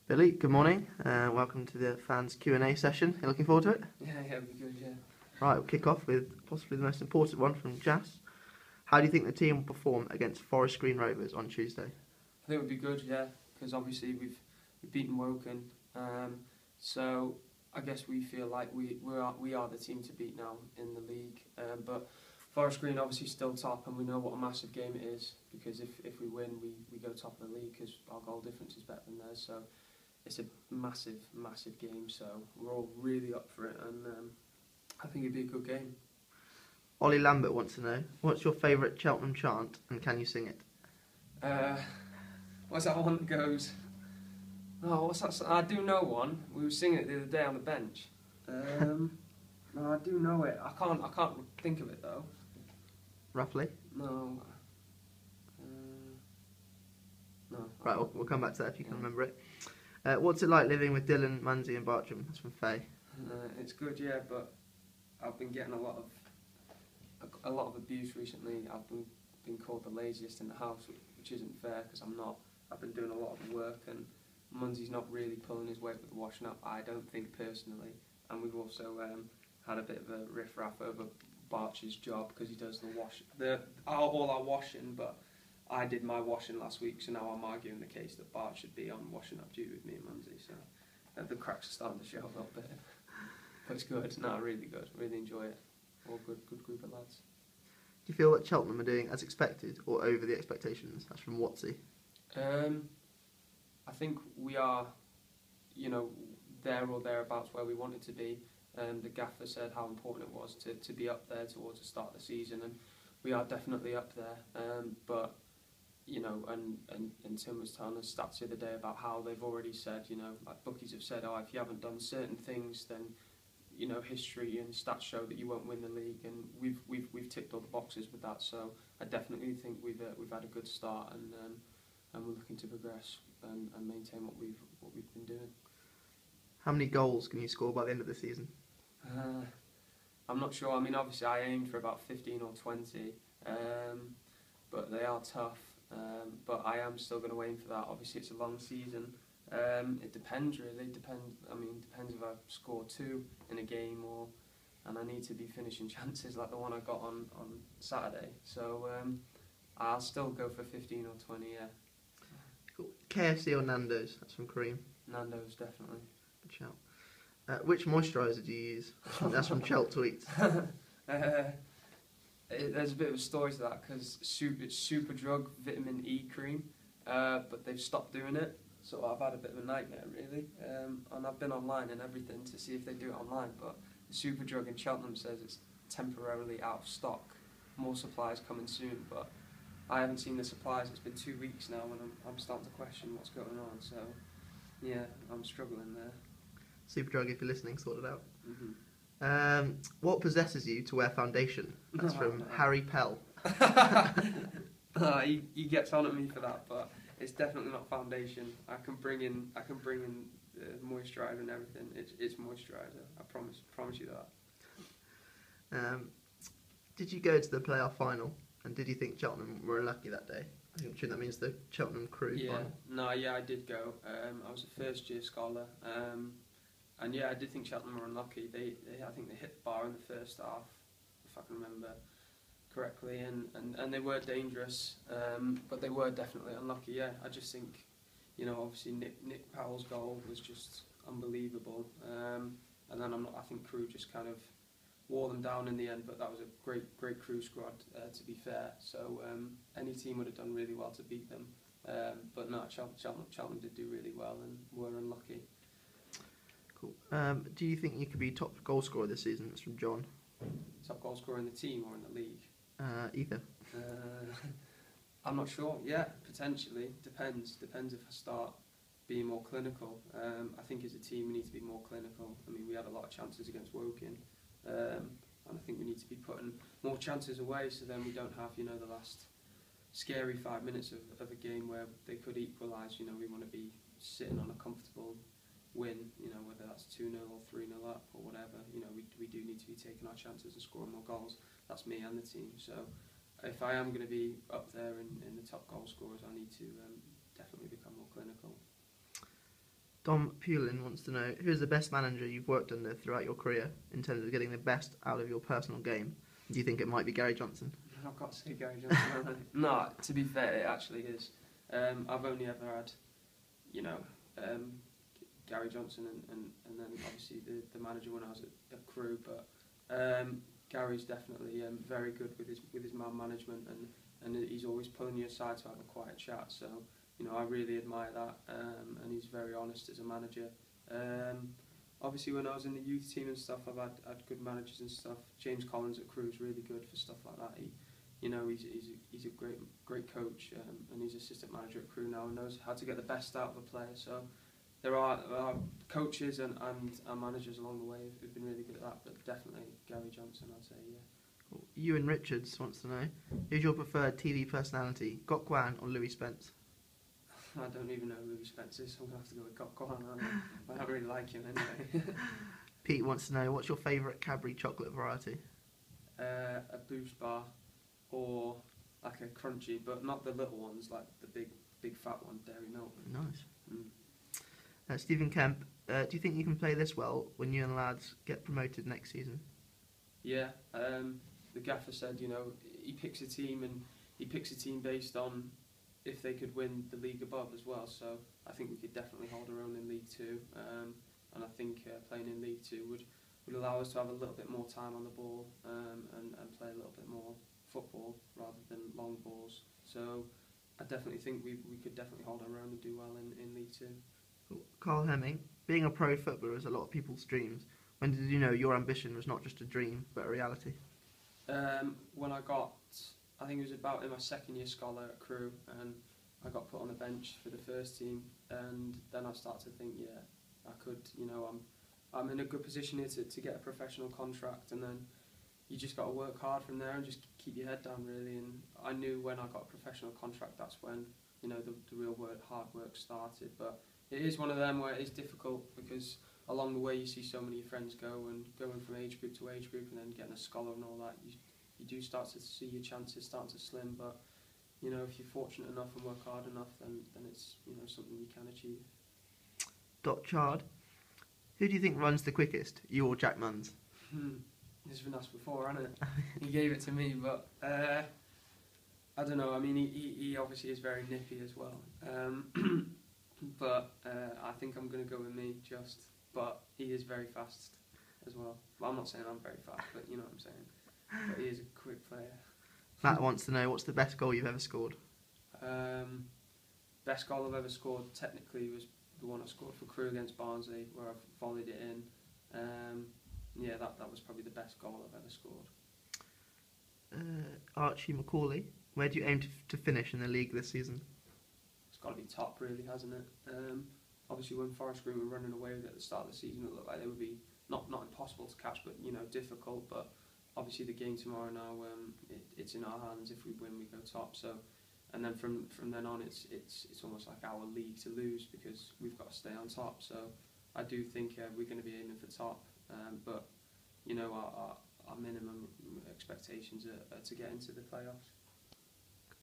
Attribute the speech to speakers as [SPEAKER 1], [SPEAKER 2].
[SPEAKER 1] Billy, good morning. Welcome to the fans Q&A session. You looking forward to it?
[SPEAKER 2] Yeah, it'll be good, yeah.
[SPEAKER 1] Right, we'll kick off with possibly the most important one from Jas. How do you think the team will perform against Forest Green Rovers on Tuesday?
[SPEAKER 2] I think it would be good, yeah, because obviously we've beaten Woking, so I guess we feel like we are the team to beat now in the league. But Forest Green obviously still top, and we know what a massive game it is, because if we win, we go top of the league because our goal difference is better than theirs. So it's a massive game. So we're all really up for it, and I think it'd be a good game.
[SPEAKER 1] Ollie Lambert wants to know, what's your favourite Cheltenham chant and can you sing it?
[SPEAKER 2] What's that one that goes? Oh, what's that? I do know one. We were singing it the other day on the bench. No, I do know it. I can't think of it though.
[SPEAKER 1] Roughly?
[SPEAKER 2] No. No.
[SPEAKER 1] Right, we'll come back to that if you can remember it. What's it like living with Dylan, Munsey and Bartram? That's from Faye.
[SPEAKER 2] It's good, yeah, but I've been getting a lot of abuse recently. I've been called the laziest in the house, which isn't fair because I'm not. I've been doing a lot of work, and Munsey's not really pulling his weight with the washing up, I don't think, personally. And we've also had a bit of a riff-raff over Barch's job because he does all our washing, but I did my washing last week, so now I'm arguing the case that Bart should be on washing up duty with me and Munsey. So the cracks are starting to show up a little bit. But it's good. No, really good. Really enjoy it. All good group of lads.
[SPEAKER 1] Do you feel that Cheltenham are doing as expected or over the expectations? That's from Watsy.
[SPEAKER 2] I think we are, there or thereabouts where we wanted to be. The gaffer said how important it was to be up there towards the start of the season, and we are definitely up there. But and Tim was telling us stats the other day about how they've already said, like bookies have said, if you haven't done certain things, then history and stats show that you won't win the league, and we've ticked all the boxes with that. So I definitely think we've had a good start, and we're looking to progress and maintain what we've been doing.
[SPEAKER 1] How many goals can you score by the end of the season?
[SPEAKER 2] I'm not sure. I mean, obviously I aimed for about 15 or 20, but they are tough. But I am still going to aim for that. Obviously it's a long season. It depends really. Depends if I score 2 in a game, and I need to be finishing chances like the one I got on Saturday. So I'll still go for 15 or 20. Yeah.
[SPEAKER 1] Cool. KFC or Nando's? That's from Kareem.
[SPEAKER 2] Nando's definitely.
[SPEAKER 1] Good shout. Which moisturiser do you use? That's from Chelt Tweets.
[SPEAKER 2] There's a bit of a story to that because it's Superdrug Vitamin E cream, but they've stopped doing it. So I've had a bit of a nightmare really, and I've been online and everything to see if they do it online, but the Superdrug in Cheltenham says it's temporarily out of stock. More supplies coming soon, but I haven't seen the supplies. It's been 2 weeks now, and I'm starting to question what's going on. So yeah, I'm struggling there.
[SPEAKER 1] Superdrug, if you're listening, sort it out.
[SPEAKER 2] Mm-hmm.
[SPEAKER 1] What possesses you to wear foundation? That's from Harry Pell.
[SPEAKER 2] He gets on at me for that, but it's definitely not foundation. I can bring in moisturiser and everything. It's moisturiser. I promise you that.
[SPEAKER 1] Did you go to the playoff final, and did you think Cheltenham were unlucky that day? I think that means the Cheltenham crew final.
[SPEAKER 2] No, yeah, I did go. I was a first year scholar, and yeah, I did think Cheltenham were unlucky. I think they hit the bar in the first half, if I can remember correctly, and they were dangerous, but they were definitely unlucky. Yeah, I just think, obviously Nick Powell's goal was just unbelievable, and then I think Crew just kind of wore them down in the end. But that was a great Crew squad, to be fair. So any team would have done really well to beat them, but no, Cheltenham did do really well and were unlucky.
[SPEAKER 1] Cool. Do you think you could be top goal scorer this season? That's from John.
[SPEAKER 2] Top goal scorer in the team or in the league?
[SPEAKER 1] Either.
[SPEAKER 2] I'm not sure. Yeah, potentially. Depends if I start being more clinical. I think as a team we need to be more clinical. I mean, we had a lot of chances against Woking, and I think we need to be putting more chances away, so then we don't have the last scary 5 minutes of a game where they could equalise. We want to be sitting on a comfortable win, whether that's 2-0 or 3-0 up or whatever. We do need to be taking our chances and scoring more goals. That's me and the team. So if I am going to be up there in the top goal scorers, I need to definitely become more clinical.
[SPEAKER 1] Dom Pulin wants to know, who is the best manager you've worked under throughout your career in terms of getting the best out of your personal game? Do you think it might be Gary Johnson?
[SPEAKER 2] I've got to say Gary Johnson. No, to be fair, it actually is. I've only ever had, you know, Gary Johnson and then obviously the manager when I was at Crewe. But Gary's definitely very good with his man management, and he's always pulling you aside to have a quiet chat. So you know, I really admire that, and he's very honest as a manager. Obviously, when I was in the youth team and stuff, I've had good managers and stuff. James Collins at Crewe is really good for stuff like that. He's a great coach, and he's assistant manager at Crewe now and knows how to get the best out of a player. So there are coaches and managers along the way who've been really good at that, but definitely Gary Johnson, I'd say, yeah.
[SPEAKER 1] Ewan Richards wants to know, who's your preferred TV personality, Gok Wan or Louis Spence?
[SPEAKER 2] I don't even know who Louis Spence is, so I'm going to have to go with Gok Wan. I don't really like him anyway.
[SPEAKER 1] Pete wants to know, what's your favourite Cadbury chocolate variety?
[SPEAKER 2] A Boost bar, or like a crunchy, but not the little ones, like the big fat one, Dairy Milk.
[SPEAKER 1] Nice. Stephen Kemp, do you think you can play this well when you and lads get promoted next season?
[SPEAKER 2] Yeah, the gaffer said, you know, he picks a team based on if they could win the league above as well. So I think we could definitely hold our own in League Two, and I think playing in League Two would allow us to have a little bit more time on the ball, and play a little bit more football rather than long balls. So I definitely think we could definitely hold our own and do well in League Two.
[SPEAKER 1] Carl Hemming, being a pro footballer is a lot of people's dreams. When did you know your ambition was not just a dream but a reality?
[SPEAKER 2] When I think it was about in my second year scholar at Crewe, and I got put on the bench for the first team, and then I started to think, yeah, I could, you know, I'm in a good position here to get a professional contract, and then you just got to work hard from there and just keep your head down, really. And I knew when I got a professional contract, that's when, you know, the real hard work started. But it is one of them where it is difficult, because along the way you see so many friends go, and going from age group to age group and then getting a scholar and all that, you do start to see your chances starting to slim. But you know, if you're fortunate enough and work hard enough, then it's, you know, something you can achieve.
[SPEAKER 1] Dot Chard, who do you think runs the quickest, you or Jack Munns?
[SPEAKER 2] This has been asked before, hasn't it? He gave it to me, but I don't know. I mean, he obviously is very nippy as well. But I think I'm going to go with me just. But he is very fast as well. I'm not saying I'm very fast, but you know what I'm saying. But he is a quick player.
[SPEAKER 1] Matt wants to know, what's the best goal you've ever scored?
[SPEAKER 2] Best goal I've ever scored technically was the one I scored for Crewe against Barnsley, where I volleyed it in. Yeah, that was probably the best goal I've ever scored.
[SPEAKER 1] Archie Macaulay, where do you aim to finish in the league this season?
[SPEAKER 2] It's got to be top, really, hasn't it? Obviously, when Forest Green were running away with it at the start of the season, it looked like they would be not impossible to catch, but you know, difficult. But obviously, the game tomorrow now, it's in our hands. If we win, we go top. So, and then from then on, it's almost like our league to lose, because we've got to stay on top. So, I do think we're going to be aiming for top. But you know, our minimum expectations are to get into the playoffs.